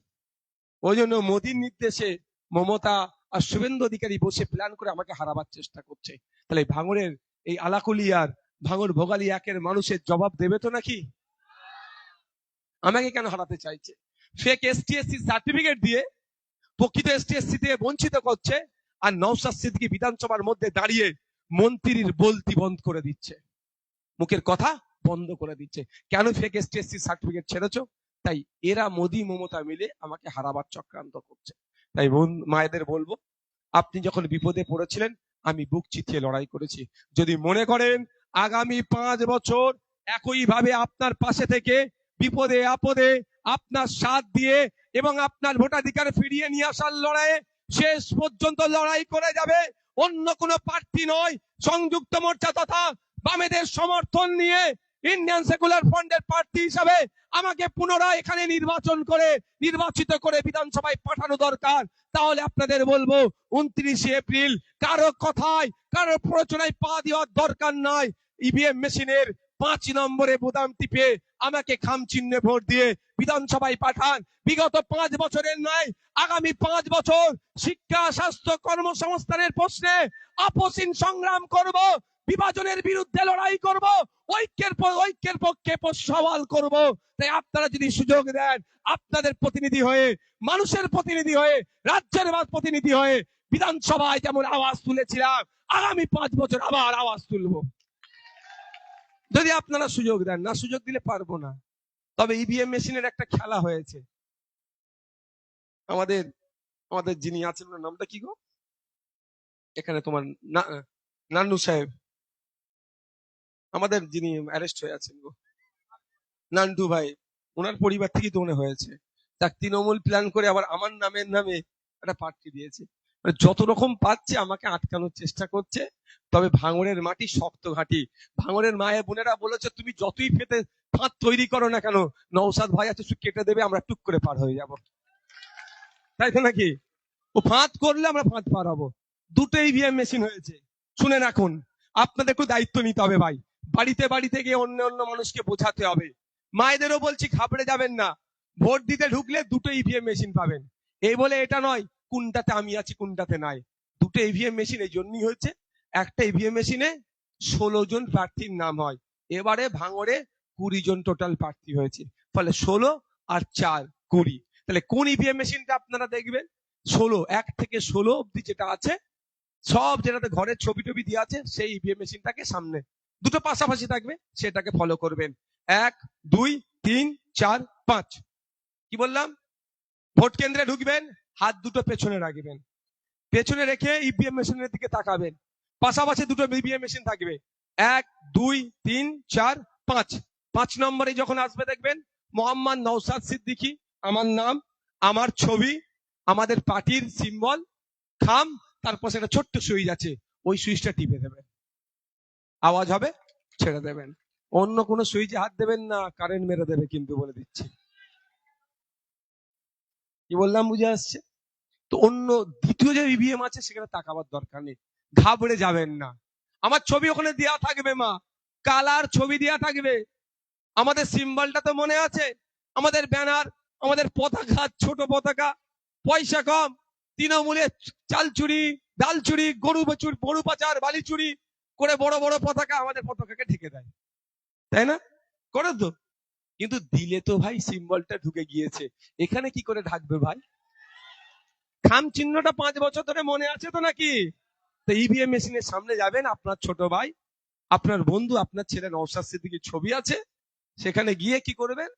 ওই জন্য মোদীর নির্দেশে মমতা আর শুভেন্দু অধিকারী বসে প্ল্যান করে আমাকে হারাবার চেষ্টা করছে। তাহলে ভাঙড়ের এই আলাকুলিয়ার, ভাঙড় ভোগালী একের মানুষের জবাব দেবে তো নাকি? আমাকে কেন হারাতে চাইছে? ফেক এসটি/এসসি সার্টিফিকেট দিয়ে প্রকৃত এসটি/এসসি থেকে বঞ্চিত করছে, আর নওশাদ সিদ্দিকী বিধানসভার মধ্যে দাঁড়িয়ে মন্ত্রীর বলতি বন্ধ করে দিচ্ছে, মুখের কথা বন্ধ করে দিচ্ছে। কেন ফেক এসটি/এসসি সার্টিফিকেট ছেড়েছো? তাই এরা মোদি মমতা মিলে আমাকে হারাবার চক্রান্ত করছে। তাই মায়েদের বলবো, আপনি যখন বিপদে পড়েছিলেন আমি বুক চিতিয়ে লড়াই করেছি। যদি মনে করেন আগামী 5 বছর একইভাবে আপনার পাশে থেকে বিপদে আপদে আপনার সাথ দিয়ে এবং আপনার ভোটাধিকার ফিরিয়ে নিয়ে আসার লড়াইয়ে শেষ পর্যন্ত লড়াই করে যাবে অন্য কোনো প্রার্থী নয়, সংযুক্ত মোর্চা তথা বামেদের সমর্থন নিয়ে ইন্ডিয়ান সেকুলার ফ্রন্টের প্রার্থী হিসাবে আমাকে পুনরায় এখানে নির্বাচিত করে বিধানসভায় পাঠানো দরকার। তাহলে আপনাদের বলবো 29 এপ্রিল কারো কথায়, কারো প্ররোচনায় পা দেওয়ার দরকার নাই। ইভিএম মেশিনের 5 নম্বরে বোতাম টিপে আমাকে খাম চিহ্নে ভোট দিয়ে বিধানসভায় পাঠান। বিগত 5 বছরের নয়, আগামী 5 বছর শিক্ষা, স্বাস্থ্য, কর্মসংস্থানের প্রশ্নে আপসীন সংগ্রাম করব, বিভাজনের বিরুদ্ধে লড়াই করব, ঐক্যের পক্ষে সওয়াল করব। তাই আপনারা যদি সুযোগ দেন, আপনাদের প্রতিনিধি হয়ে, মানুষের প্রতিনিধি হয়ে, রাজ্যের প্রতিনিধি হয়ে বিধানসভায় যেমন আওয়াজ তুলেছিলাম, আগামী 5 বছর আবার আওয়াজ তুলবো, যদি আপনারা সুযোগ দেন। না সুযোগ দিলে পারবো না। তবে ইভিএম মেশিনের একটা খেলা হয়েছে, আমাদের আমাদের যিনি আছেন ওনার নামটা কি গো, এখানে তোমার নান্নু সাহেব, আমাদের যিনি অ্যারেস্ট হয়ে আছেন গো, নান্টু ভাই, ওনার পরিবার থেকেই তো মনে হয়েছে। তার তৃণমূল প্ল্যান করে আবার আমার নামে একটা প্রার্থী দিয়েছে। মানে যত রকম পাচ্ছে আমাকে আটকানোর চেষ্টা করছে। তবে ভাঙড়ের মাটি শক্ত ঘাঁটি। ভাঙড়ের মায়ে বোনেরা বলেছে তুমি যতই ফাঁদ তৈরি করো না কেন, নওশাদ ভাই আছে শুধু কেটে দেবে, আমরা টুক করে পার হয়ে যাব। তাই তো নাকি? ও ফাঁদ করলে আমরা ফাঁদ পার হবো। দুটো ইভিএম মেশিন হয়েছে, শুনে রাখুন। আপনাদের একটু দায়িত্ব নিতে হবে ভাই। বাড়িতে বাড়িতে গিয়ে অন্য অন্য মানুষকে বোঝাতে হবে। মায়েদেরও বলছি ঘাবড়ে যাবেন না। ভোট দিতে ঢুকলে দুটো ইভিএম মেশিন পাবেন। এই বলে এটা নয় কোনটাতে আমি আছি কোনটাতে নাই। দুটো ইভিএম মেশিন এই জন্যই হচ্ছে, একটা ইভিএম মেশিনে 16 জন প্রার্থীর নাম হয়। এবারে ভাঙড়ে 20 জন টোটাল প্রার্থী হয়েছে, ফলে 16 আর 4 20। তাহলে কোন ইভিএম মেশিনটা আপনারা দেখবেন? 16, 1 থেকে 16 অব্দি যেটা আছে সব, যেটাতে ঘরের ছবি টবি দিয়ে আছে, সেই ইভিএম মেশিনটাকে সামনে দুটো পাশাপাশি থাকবে, সেটাকে ফলো করবেন। 1 2 3 4 5। কি বললাম? ভোট কেন্দ্রে ঢুকবেন, হাত দুটো পেছনে রাখবেন, পেছনে রেখে ইভিএম মেশিনের দিকে তাকাবেন। পাশাপাশি দুটো ইভিএম মেশিন থাকবে, 1 2 3 4 5। 5 নম্বরে যখন আসবে দেখবেন মোহাম্মদ নওশাদ সিদ্দিকী, আমার নাম, আমার ছবি, আমাদের পার্টির সিম্বল, খাম, তারপর সেটা ছোট্ট সুইচ আছে, ওই সুইচটা টিপে দেবেন, আওয়াজ হবে, ছেড়ে দেবেন। অন্য কোনো সুইচে হাত দেবেন না, কারেন্ট মেরে দেবে কিন্তু, বলে দিচ্ছি। কি বললাম বুঝে আসছে? তো অন্য দ্বিতীয় যে ইভিএম আছে সেখানে তাকাবার দরকার নেই, ঘাবড়ে যাবেন না। আমার ছবি ওখানে দেয়া থাকবে, মা, কালার ছবি দেয়া থাকবে। আমাদের সিম্বলটা তো মনে আছে, আমাদের ব্যানার, আমাদের পতাকা, ছোট পতাকা, পয়সা কম, তৃণমূলে চাল চুরি, ডাল চুরি, গরু পাচার, বালি চুরি করে বড় বড় পতাকা আমাদের পতাকাকে ঢেকে দেয়, তাই না? করে তো। কিন্তু দিলে তো ভাই সিম্বলটা ঢুকে গিয়েছে, এখানে কি করে ঢাকবে ভাই? খাম চিহ্নটা 5 বছর ধরে মনে আছে তো নাকি? তো ইভিএম মেশিনের সামনে যাবেন, আপনার ছোট ভাই, আপনার বন্ধু, আপনার ছেলে নওশাদ সিদ্দিকীর ছবি আছে, সেখানে গিয়ে কি করবেন?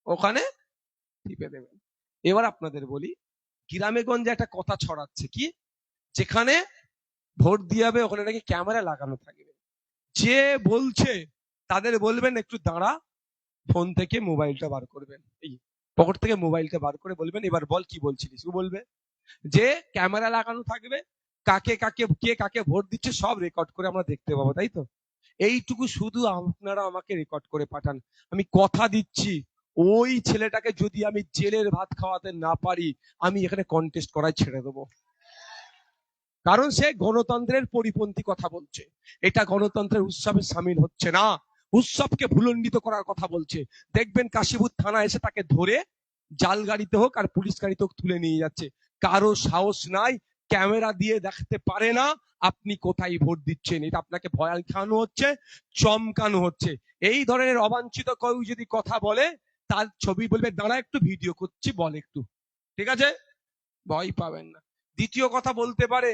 ওখানে টিপে দেবেন। এবার আপনাদের বলি, গ্রামে গঞ্জে একটা কথা ছড়াচ্ছে কি, যেখানে ভোট দিয়ে হবে ওখানে নাকি ক্যামেরা লাগানো থাকবে। যে বলছে তাদের বলবেন একটু দাঁড়া, ফোন থেকে মোবাইলটা বার করবেন, এই পকেট থেকে মোবাইলটা বার করে বলবেন এবার বল কি বলছিলিস। ও বলবে যে ক্যামেরা লাগানো থাকবে, কাকে কাকে কে কাকে ভোট দিচ্ছে সব রেকর্ড করে আমরা দেখতে পাবো, তাই তো? এইটুকু শুধু আপনারা আমাকে রেকর্ড করে পাঠান, আমি কথা দিচ্ছি ওই ছেলেটাকে যদি আমি জেলের ভাত খাওয়াতে না পারি, আমি এখানে কন্টেস্ট করাই ছেড়ে দেবো। কারণ সে গণতন্ত্রের পরিপন্থী কথা বলছে, এটা গণতন্ত্রের উৎসবে সামিল হচ্ছে না, উৎসবকে ভুলণ্ডিত করার কথা বলছে। দেখবেন কাশীপুর থানা এসে তাকে ধরে জাল গাড়িতে হোক আর পুলিশ গাড়িতে হোক তুলে নিয়ে যাচ্ছে। কারো সাহস নাই, ক্যামেরা দিয়ে দেখতে পারে না আপনি কোথায় ভোট দিচ্ছেন, এটা আপনাকে ভয় দেখানো হচ্ছে, চমকানো হচ্ছে। এই ধরনের অবাঞ্ছিত কেউ যদি কথা বলে, তার ছবি বলবে দাঁড়া একটু ভিডিও করছি, বল একটু, ঠিক আছে? ভয় পাবেন না। দ্বিতীয় কথা বলতে পারে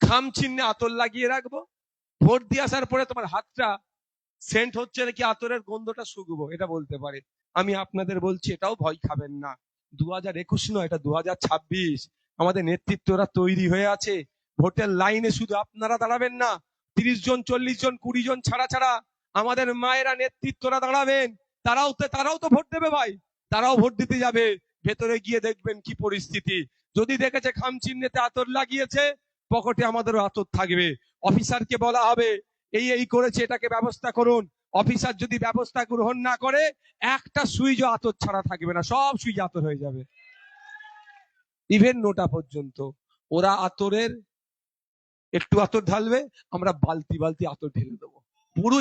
খাম চিহ্নে আতর লাগিয়ে রাখবো, ভোট দিয়ে আসার পরে তোমার হাতটা সেন্ট হচ্ছে নাকি আতরের গন্ধটা শুকবো, এটা বলতে পারে। আমি আপনাদের বলছি এটাও ভয় খাবেন না। 2021 নয়, এটা 2026। আমাদের নেতৃত্বরা তৈরি হয়ে আছে। ভোটের লাইনে শুধু আপনারা দাঁড়াবেন না, 30 জন 40 জন 20 জন ছাড়া ছাড়া আমাদের মায়েরা নেতৃত্বরা দাঁড়াবেন। তারাও তো ভোট দেবে ভাই, তারাও ভোট দিতে যাবে। ভেতরে গিয়ে দেখবেন কি পরিস্থিতি। যদি দেখেছে খাম চিহ্নেতে আতর লাগিয়েছে, পকেটে আমাদেরও আতর থাকবে। অফিসারকে বলা হবে এই করেছে, এটাকে ব্যবস্থা করুন। অফিসার যদি ব্যবস্থা গ্রহণ না করে, একটা সুইচ আতর ছাড়া থাকবে না, সব সুইচ আতর হয়ে যাবে, ইভেন নোটা পর্যন্ত। ওরা আতরের একটু আতর ঢালবে, আমরা বালতি বালতি আতর ঢেলে দেবো। পুরো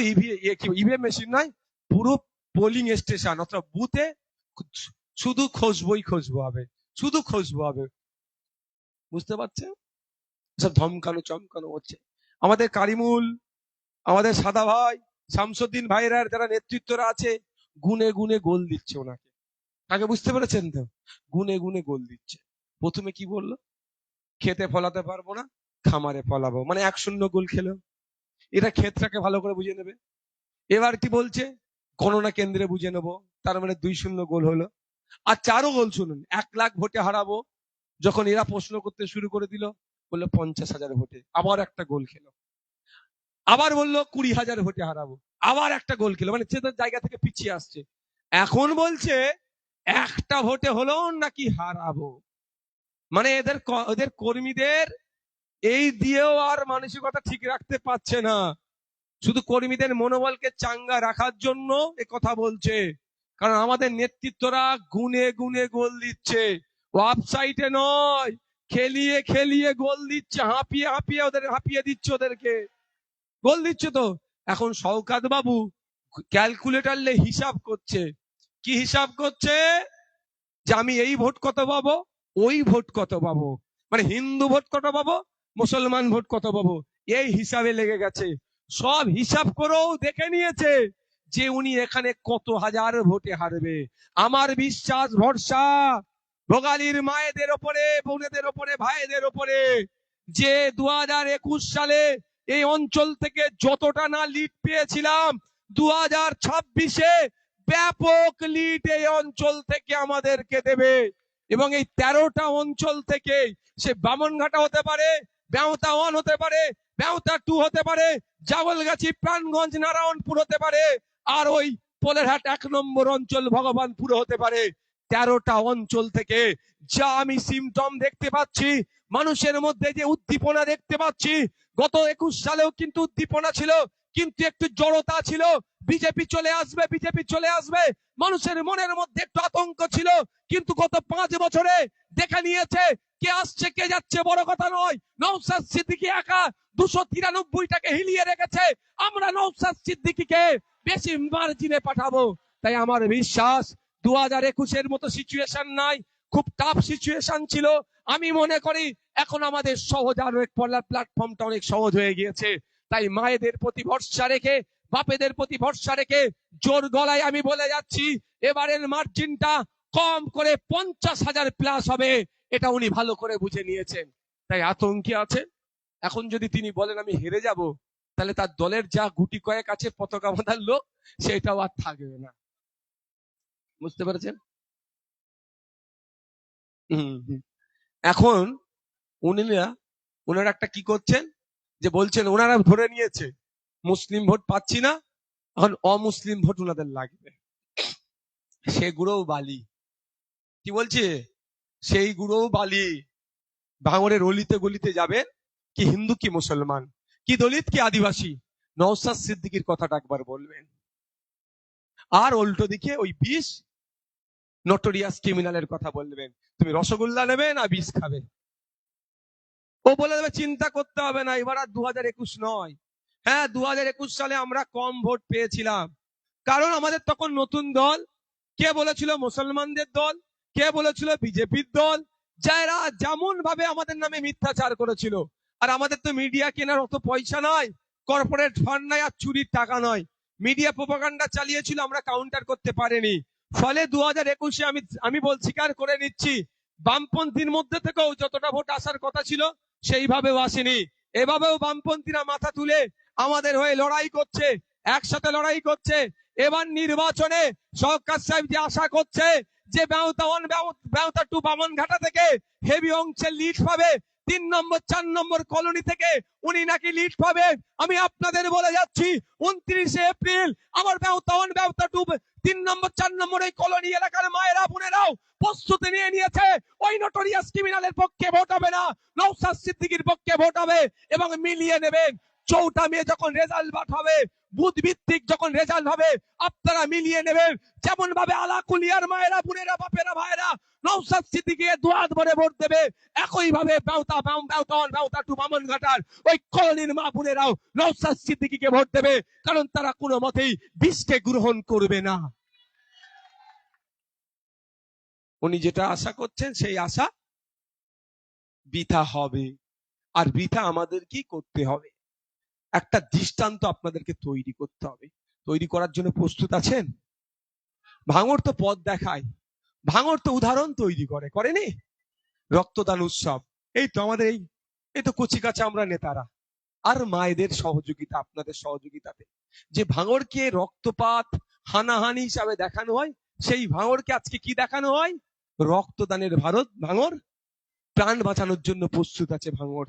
ইভিএম মেশিন নয়, পুরো পোলিং স্টেশন অথবা বুথে শুধু খুশবো হবে, শুধু খুশবো হবে। বুঝতে পারছেন? সব ধমকানো চমকানো হচ্ছে। আমাদের কারিমুল, আমাদের সাদা ভাই, শামসুদ্দিন ভাইরা যারা নেতৃত্বরা আছে, গুনে গুনে গোল দিচ্ছে ওনাকে। আগে বুঝতে পেরেছেন তো? গুনে গুনে গোল দিচ্ছে। প্রথমে কি বললো? খেতে ফলাতে পারবো না, খামারে ফলাবো, মানে 1-0 গোল খেলো। এটা ক্ষেতটাকে ভালো করে বুঝে নেবে। এবার কি বলছে? গণনা কেন্দ্রে বুঝে নেবো, তার মানে 2-0 গোল হলো। আর 4 গোল শুনুন, 1 লাখ ভোটে হারাবো। যখন এরা প্রশ্ন করতে শুরু করে দিল, বললো 50,000 ভোটে, আবার একটা গোল খেলো। আবার বললো 20,000 ভোটে হারাবো, আবার একটা গোল খেলো। মানে সে তার জায়গা থেকে পিছিয়ে আসছে। এখন বলছে একটা ভোটে হলো নাকি হারাবো। মানে এদের কর্মীদের এই দিয়েও আর মানসিকতা ঠিক রাখতে পারছে না, শুধু কর্মীদের মনোবলকে চাঙ্গা রাখার জন্য এ কথা বলছে। কারণ আমাদের নেতৃত্বরা গুনে গুনে গোল দিচ্ছে, ওয়েবসাইটে নয়, খেলিয়ে খেলিয়ে গোল দিচ্ছে, হাঁপিয়ে হাঁপিয়ে ওদের হাঁপিয়ে দিচ্ছে, ওদেরকে গোল দিচ্ছে। তো এখন শওকত বাবু ক্যালকুলেটর নিয়ে হিসাব করছে। কি হিসাব করছে? যে আমি এই ভোট কত পাবো, ওই ভোট কত পাবো, মানে হিন্দু ভোট কত পাবো, মুসলমান ভোট কত পাবো, এই হিসাবে লেগে গেছে। সব হিসাব করেও দেখে নিয়েছে যে উনি এখানে কত হাজার ভোটে হারবে। আমার বিশ্বাস ভরসা ভোগালীর মায়েদের ওপরে, বোনেদের ওপরে, ভাইদের ওপরে, যে 2021 সালে এই অঞ্চল থেকে যতটা না লিড পেয়েছিলাম, 2026-এ ব্যাপক লিড এই অঞ্চল থেকে আমাদেরকে দেবে। এবং এই 13টা অঞ্চল থেকে, সে বামনঘাটা হতে পারে, বেউতা 1 হতে পারে, বেউতা 2 হতে পারে, জাগলগাছি, প্রাণগঞ্জ, নারায়ণপুর হতে পারে, আর ওই পোলেরহাট 1 নম্বর অঞ্চল ভগবানপুর হতে পারে। 13টা অঞ্চল থেকে যা আমি সিমটম দেখতে পাচ্ছি, মানুষের মধ্যে যে উদ্দীপনা দেখতে পাচ্ছি, গত 21 সালেও কিন্তু উদ্দীপনা ছিল, কিন্তু একটু জড়তা ছিল, বিজেপি চলে আসবে, বিজেপি চলে আসবে, মানুষের মনের মধ্যে একটু আতঙ্ক ছিল। কিন্তু গত 5 বছরে দেখে নিয়েছে কে আসছে কে যাচ্ছে বড় কথা নয়, নওশাদ সিদ্দিকী একা 293টাকে হিলিয়ে রেখেছে। আমরা নওশাদ সিদ্দিকীকে বেশি মার্জিনে পাঠাবো। তাই আমার বিশ্বাস 2021-এর মতো সিচুয়েশন নাই, খুব টাফ সিচুয়েশন ছিল। আমি মনে করি এখন আমাদের সহজ, আরো এক প্ল্যাটফর্মটা অনেক সহজ হয়ে গিয়েছে। তাই মায়েদের প্রতি ভরসা রেখে, বাপেদের প্রতি ভরসা রেখে জোর গলায় আমি বলে যাচ্ছি, এবারের মার্জিনটা কম করে 50,000 প্লাস হবে, এটা উনি ভালো করে বুঝে নিয়েছেন। তাই আতঙ্কে আছে। এখন যদি তিনি বলেন আমি হেরে যাব, তাহলে তার দলের যা গুটি কয়েক আছে পতাকা বাঁধার লোক, সেটাও আর থাকবে না। বুঝতে পেরেছেন? এখন ওনারা একটা কি করছেন, যে বলছেন ওনারা ধরে নিয়েছে মুসলিম ভোট পাচ্ছি না, এখন অমুসলিম ভোট ওনাদের লাগবে। সে গুঁড়োও বালি। কি বলছে? সেই গুঁড়োও বালি। ভাঙড়ের অলিতে গলিতে যাবেন, কি হিন্দু কি মুসলমান, কি দলিত কি আদিবাসী, নওশাদ সিদ্দিকীর কথাটা একবার বলবেন। আর উল্টো দিকে ওই 20 নটোরিয়াস ক্রিমিনালের কথা বলবেন। তুমি রসগোল্লা নেবে না বিষ খাবে? ও বলে দেবে চিন্তা করতে হবে না, এবার আর 2021 নয়। হ্যাঁ, 2021 সালে আমরা কম ভোট পেয়েছিলাম, কারণ আমাদের তখন নতুন দল। কে বলেছিল মুসলমানদের দল, কে বলেছিল বিজেপির দল, যারা যেমন ভাবে আমাদের নামে মিথ্যাচার করেছিল। আর আমাদের তো মিডিয়া কেনার অত পয়সা নয়, কর্পোরেট ফান্ড নাই, আর চুরির টাকা নয়। মিডিয়া প্রোপাগান্ডা চালিয়েছিল, আমরা কাউন্টার করতে পারিনি। ফলে 2021-এ আমি স্বীকার করে নিচ্ছি, বামপন্থীর মধ্যে থেকেও যতটা ভোট আসার কথা ছিল সেইভাবেও আসেনি। এভাবেও বামপন্থীরা মাথা তুলে আমাদের হয়ে লড়াই করছে, একসাথে লড়াই করছে। এবার নির্বাচনে সরকার সাহেব যে আশা করছে যে বেউতা 1, বেউতা 2, বামনঘাটা থেকে হেভি অংশে লিড পাবে, 3 নম্বর 4 নম্বর কলোনি থেকে উনি নাকি লিড পাবে। আমি আপনাদের বলে যাচ্ছি 29 এপ্রিল আমার বেউতা 1, বেউতা 2, 3 নম্বর 4 নম্বর এই কলোনি এলাকার মায়েরা বোনেরাও প্রস্তুতি নিয়ে নিয়েছে, ওই নটোরিয়াস ক্রিমিনালের পক্ষে ভোট হবে না, নওশাদ সিদ্দিকীর পক্ষে ভোট হবে। এবং মিলিয়ে নেবেন 4 মে যখন রেজাল্ট হবে, বুথ ভিত্তিক যখন রেজাল্ট হবে, আপনারা মিলিয়ে নেবেন যেমন ভাবে আলাকুলিয়ার মায়েরা বোনেরা বাপেরা ভাইরা নওশাদ সিদ্দিকীকে দুহাত ভরে ভোট দেবে, একই ভাবে বেউতা 1, বেউতা 2, বামনঘাটার ওই কলোনির মা বোনেরাও নওশাদ সিদ্দিকীকে ভোট দেবে, কারণ তারা কোনো মতেই বিষকে গ্রহণ করবে না। উনি যেটা আশা করছেন সেই আশা বৃথা হবে, আর বৃথা আমাদের কি করতে হবে, একটা দৃষ্টান্ত আপনাদেরকে তৈরি করতে হবে। তৈরি করার জন্য প্রস্তুত আছেন? ভাঙড় তো পথ দেখায়, ভাঙড় তো উদাহরণ তৈরি করেনি? রক্তদান উৎসব, এই তো আমাদের এই তো কচি কাঁচা আমরা নেতারা আর মায়েদের সহযোগিতা, আপনাদের সহযোগিতাতে যে ভাঙড়কে রক্তপাত হানাহানি হিসাবে দেখানো হয়, সেই ভাঙরকে আজকে কি দেখানো হয়? রক্তদানের ভারত ভাঙর, প্রাণ বাঁচানোর জন্য প্রস্তুত আছে ভাঙর।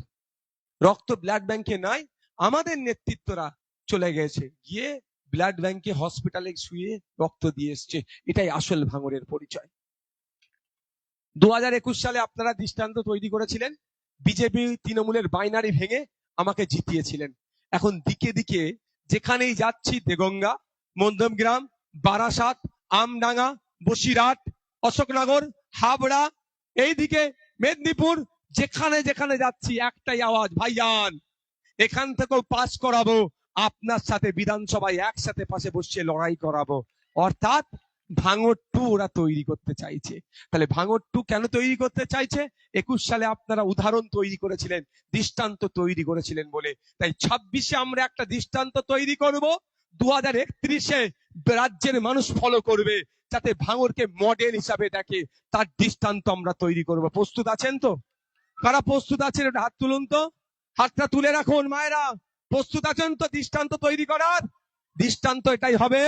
রক্ত ব্লাড ব্যাংকে নাই, আমাদের নেতৃত্বরা চলে গেছে, গিয়ে ব্লাড ব্যাংকে হসপিটালে শুয়ে রক্ত দিয়ে এসছে। এটাই আসল ভাঙরের পরিচয়। 2021 সালে আপনারা দৃষ্টান্ত তৈরি করেছিলেন, বিজেপি তৃণমূলের বাইনারি ভেঙে আমাকে জিতিয়েছিলেন। এখন দিকে দিকে যেখানেই যাচ্ছি, দেগঙ্গা, মধ্যমগ্রাম, বারাসাত, আমডাঙ্গা, বসিরহাট, অশোকনগর, হাবড়া, এইদিকে মেদিনীপুর, যেখানে যেখানে যাচ্ছি একটাই আওয়াজ, ভাইজান এখান থেকেও পাস করাবো, আপনার সাথে বিধানসভায় একসাথে পাশে বসে লড়াই করাবো। অর্থাৎ ভাঙর টু ওরা তৈরি করতে চাইছে। তাহলে ভাঙর টু কেন তৈরি করতে চাইছে? 21 সালে আপনারা উদাহরণ তৈরি করেছিলেন, দৃষ্টান্ত তৈরি করেছিলেন বলে। তাই 26-এ আমরা একটা দৃষ্টান্ত তৈরি করব, 2031-এ রাজ্যের মানুষ ফলো করবে, যাতে ভাঙরকে মডেল হিসাবে দেখে, তার দৃষ্টান্ত আমরা তৈরি করব। প্রস্তুত আছেন তো? কারা প্রস্তুত আছেন একটা হাত তুলুন তো, হাতটা তুলে রাখুন মায়েরা। প্রস্তুত আছেন তো দৃষ্টান্ত তৈরি করার? দৃষ্টান্ত এটাই হবে,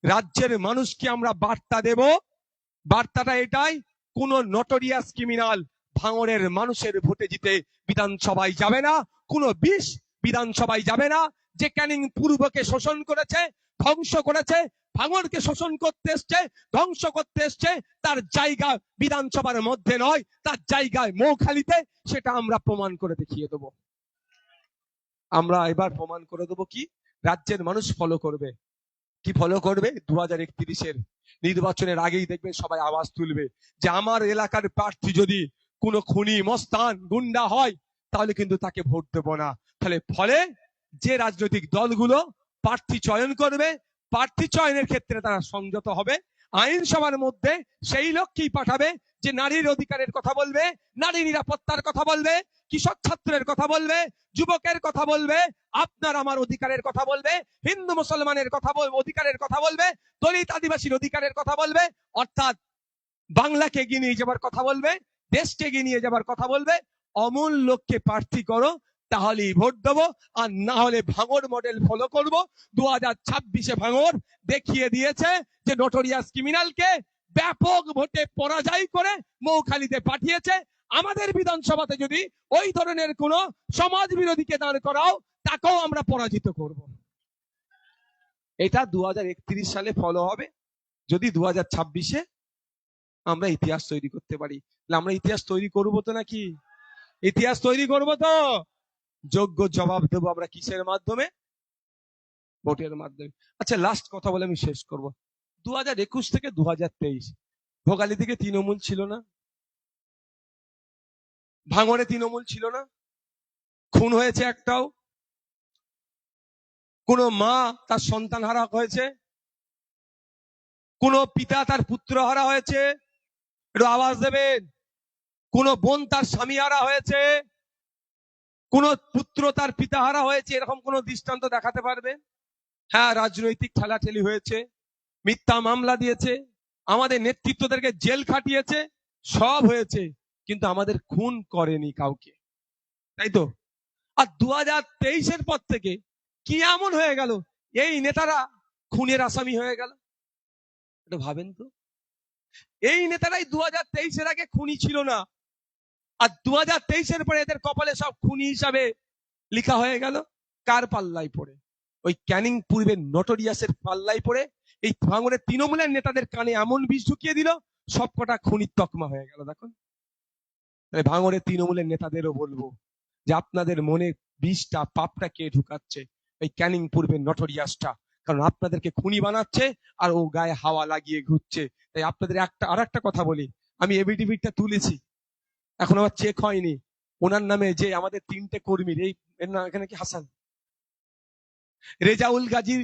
রাজ্যের মানুষকে আমরা বার্তা দেব। বার্তাটা এটাই, কোন নটোরিয়াস ক্রিমিনাল ভাঙরের মানুষের ভোটে জিতে বিধানসভায় যাবে না, কোন বিষ বিধানসভায় যাবে না। যে ক্যানিং পূর্বকে শোষণ করেছে, ধ্বংস করেছে, ভাঙরকে শোষণ করতে এসছে, ধ্বংস করতে এসছে, তার জায়গা বিধানসভার মধ্যে নয়, তার জায়গায় মৌখালিতে। সেটা আমরা প্রমাণ করে দেখিয়ে দেবো। আমরা এবার প্রমাণ করে দেবো কি রাজ্যের মানুষ ফলো করবে। কি ফলো করবে? 2031-এর নির্বাচনের আগেই দেখবেন সবাই আওয়াজ তুলবে যে আমার এলাকার প্রার্থী যদি কোনো খুনি মস্তান গুন্ডা হয়, তাহলে কিন্তু তাকে ভোট দেবো না। ফলে যে রাজনৈতিক দলগুলো প্রার্থী চয়ন করবে, প্রার্থী চয়নের ক্ষেত্রে তারা সংযত হবে, আইনসভার মধ্যে সেই লোককেই পাঠাবে যে নারীর অধিকারের কথা বলবে, নারী নিরাপত্তার কথা বলবে, কৃষক ছাত্রের কথা বলবে, যুবকের কথা বলবে, আপনার আমার অধিকারের কথা বলবে, হিন্দু মুসলমানের কথা বলবে, অধিকারের কথা বলবে, দলিত আদিবাসীর অধিকারের কথা বলবে। অর্থাৎ বাংলাকে এগিয়ে নিয়ে যাবার কথা বলবে, দেশকে এগিয়ে নিয়ে যাবার কথা বলবে। অমূল লোককে প্রার্থী করো, তাহলেই ভোট দেবো, আর না হলে ভাঙর মডেল ফলো করব। 2026-এ ভাঙর দেখিয়ে দিয়েছে যে নোটোরিয়াস ক্রিমিনালকে ব্যাপক ভোটে পরাজয় করে মৌখালিতে পাঠিয়েছে। আমাদের বিধানসভাতে যদি ওই ধরনের কোন সমাজ বিরোধীকে দাঁড় করাও, তাকেও আমরা পরাজিত করব। এটা 2031 সালে ফলো হবে। যদি 2026-এ আমরা ইতিহাস তৈরি করতে পারি, তাহলে আমরা ইতিহাস তৈরি করবো তো নাকি? ইতিহাস তৈরি করবো তো। যোগ্য জবাব দেবো আমরা কিসের মাধ্যমে? ভোটের মাধ্যমে। আচ্ছা, লাস্ট কথা বলে আমি শেষ করব। 2021 থেকে 2023 ভোগালী থেকে তৃণমূল ছিল না, ভাঙরে তৃণমূল ছিল না, খুন হয়েছে একটাও, কোন মা তার সন্তান হারা হয়েছে, কোন পিতা তার পুত্র হারা হয়েছে, একটু আওয়াজ দেবেন। কোন বোন তার স্বামী হারা হয়েছে, কোন পুত্র তার পিতা হারা হয়েছে, এরকম কোন দৃষ্টান্ত দেখাতে পারবে? হ্যাঁ, রাজনৈতিক ঠেলাঠেলি হয়েছে, মিথ্যা মামলা দিয়েছে, আমাদের নেতৃত্বদেরকে জেল খাটিয়েছে, সব হয়েছে, কিন্তু আমাদের খুন করেনি কাউকে, তাই তো? আর 2023-এর পর থেকে কি এমন হয়ে গেল এই নেতারা খুনের আসামি হয়ে গেল? এটা ভাবেন তো। এই নেতারাই 2023-এর আগে খুনি ছিল না, আর 2023-এর পরে এদের কপালে সব খুনি হিসাবে লেখা হয়ে গেল। কার পাল্লায় পড়ে? ওই ক্যানিং পূর্বের নটোরিয়াসের পাল্লায় পড়ে এই ভাঙড়ের তৃণমূলের নেতাদের কানে এমন বিষ ঢুকিয়ে দিল, সবকটা খুনির তকমা হয়ে গেল। দেখুন, ভাঙড়ের তৃণমূলের নেতাদেরও বলবো যে আপনাদের মনে বিষটা, পাপটা কে ঢুকাচ্ছে? এই ক্যানিং পূর্বের নটোরিয়াসটা। কারণ আপনাদেরকে খুনি বানাচ্ছে আর ও গায়ে হাওয়া লাগিয়ে ঘুরছে। তাই আপনাদের আর একটা কথা বলি, আমি এবিটিভিটা তুলেছি, এখন আবার চেক হয়নি। ওনার নামে যে আমাদের 3টে কর্মীর, এই এখানে কি হাসান, রেজাউল গাজী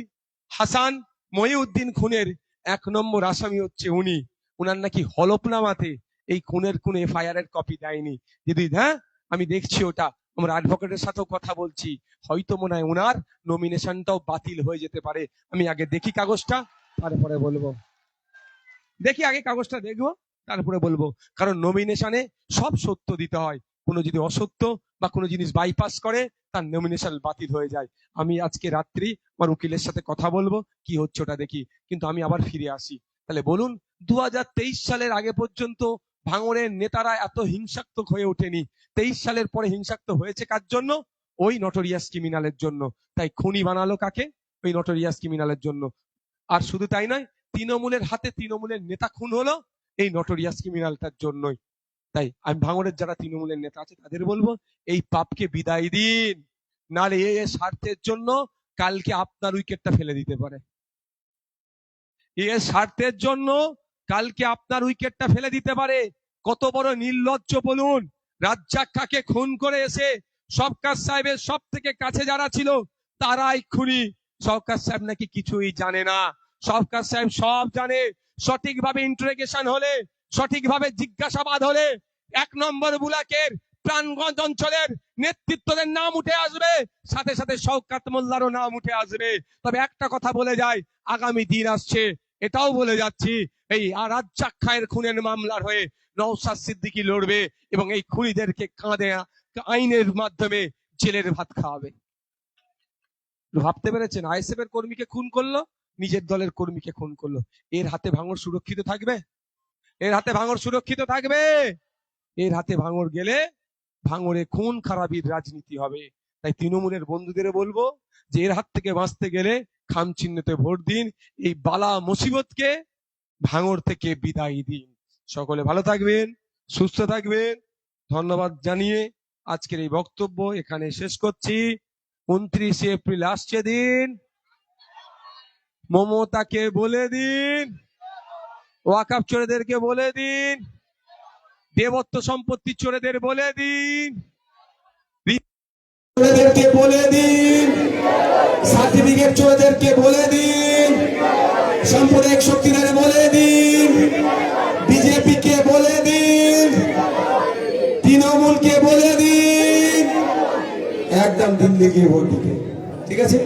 হাসান মহিউদ্দিন খুনের 1 নম্বর আসামি হচ্ছে উনি। উনার নাকি হলফনামাতে এই খুনের কোন এফআইআর এর কপি দেয়নি। যদি হ্যাঁ, আমি দেখছি ওটা, আমার অ্যাডভোকেটের সাথেও কথা বলছি, হয়তো মনে হয় ওনার নমিনেশনটাও বাতিল হয়ে যেতে পারে। আমি আগে দেখি কাগজটা, তারপরে বলবো। দেখি আগে কাগজটা দেখবো, তারপরে বলবো। কারণ নমিনেশনে সব সত্য দিতে হয়, কোনো যদি অসত্য বা কোনো জিনিস বাইপাস করে, তার নমিনেশন বাতিল হয়ে যায়। আমি আজকে রাত্রি আমার উকিলের সাথে কথা বলবো, কি হচ্ছে ওটা দেখি, কিন্তু আমি আবার ফিরে আসি। তাহলে বলুন 2023 সালের আগে পর্যন্ত ভাঙড়ের নেতারা এত হিংসাত্মক হয়ে ওঠেনি। 23 সালের পরে হিংসাত্মক হয়েছে কার জন্য? ওই নটোরিয়াস ক্রিমিনালের জন্য। তাই খুনি বানালো কাকে? ওই নটোরিয়াস ক্রিমিনালের জন্য। আর শুধু তাই নয়, তৃণমূলের হাতে তৃণমূলের নেতা খুন হলো এই নটোরিয়াস ক্রিমিনালটার জন্যই। তাই আমি ভাঙড়ের যারা তৃণমূলের নেতা আছে তাদের বলবো, এই পাপকে বিদায় দিন, নালে এ স্বার্থের জন্য কালকে আপনার উইকেটটা ফেলে দিতে পারে। এর স্বার্থের জন্য কালকে আপনার উইকেটটা ফেলে দিতে পারে। কত বড় নির্লজ্জ বলুন! রাজ্জাক খাঁকে খুন করে এসে সরকার সাহেবের সব থেকে কাছে যারা ছিল তারাই খুনি। সরকার সাহেব নাকি কিছুই জানে না। সরকার সাহেব সব জানে। সঠিকভাবে ইন্টারোগেশন হলে, সঠিকভাবে জিজ্ঞাসাবাদ হলে 1 নম্বর বুলাকের প্রাণগঞ্জ অঞ্চলের নেতৃত্বদের নাম উঠে আসবে, সাথে সাথে শওকত মোল্লারও নাম উঠে আসবে। তবে একটা কথা বলে যায়, আগামী দিন আসছে, এটাও বলে যাচ্ছি, এই রাজ্জাক খাঁয়ের খুনের মামলার হয়ে নওশাদ সিদ্দিকী লড়বে এবং এই খুনিদেরকে কাঁধে আইনের মাধ্যমে জেলের ভাত খাওয়াবে। ভাবতে পেরেছেন? আইএসএফ এর কর্মীকে খুন করলো, নিজের দলের কর্মীকে খুন করলো। এর হাতে ভাঙড় সুরক্ষিত থাকবে? এর হাতে ভাঙড় সুরক্ষিত থাকবে? এর হাতে ভাঙড় গেলে ভাঙড়ে খুন খারাপির রাজনীতি হবে। তাই তৃণমূলের বন্ধুদের বলবো যে এর হাত থেকে বাঁচতে গেলে খাম চিহ্নতে ভোট দিন, এই বালা মুসিবতকে ভাঙড় থেকে বিদায় দিন। সকলে ভালো থাকবেন, সুস্থ থাকবেন। ধন্যবাদ জানিয়ে আজকের এই বক্তব্য এখানে শেষ করছি। 29 এপ্রিল আসছে দিন, মমতাকে বলে দিন, ওয়াকাফ চোরেদেরকে বলে দিন, দেবত্ব সম্পত্তি চোরেদের বলে দিন, চোরেদেরকে বলে দিন, সার্টিফিকেট চোরেদেরকে বলে দিন, সাম্প্রদায়িক শক্তিদের বলে দিন, বিজেপি কে বলে দিন, তৃণমূলকে বলে দিন, একদম দিল্লি গিয়ে ভোট দিতে। ঠিক আছে।